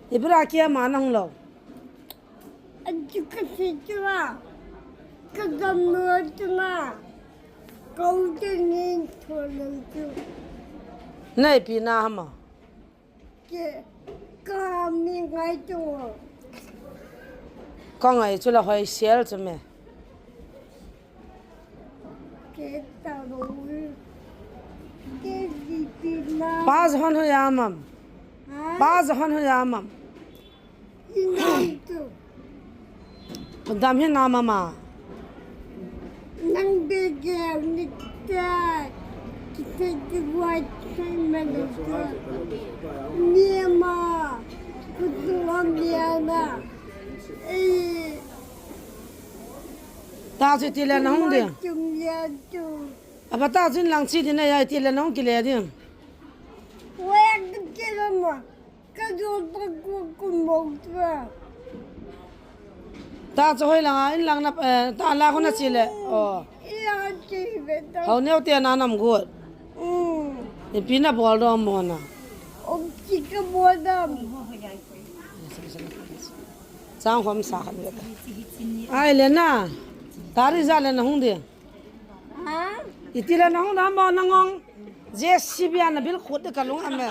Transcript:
你不拉给嘛弄了？这个是什么？这个么子嘛？高的人可能就那比那嘛？这刚没爱做，刚爱做了会写了怎么？这大路，这里边那八十分头呀嘛？啊， 80分头呀嘛？一难做，不当面拿嘛嘛？能得个你在，这个外头没得个，你嘛，不多面嘛，哎。大嘴地了弄的，重要就啊不大嘴冷气的那要地了弄给来的。我也不记得嘛，可是我不毛的。大嘴会冷啊，一冷那大拉过那去了哦。要这个的。好牛的那么good，你比那包多么呢？我这个我的。张黄啥很个的。哎，莲呐，大的啥了那红的？啊？一地了那红的嘛那昂，这西边那边苦的个龙啊没？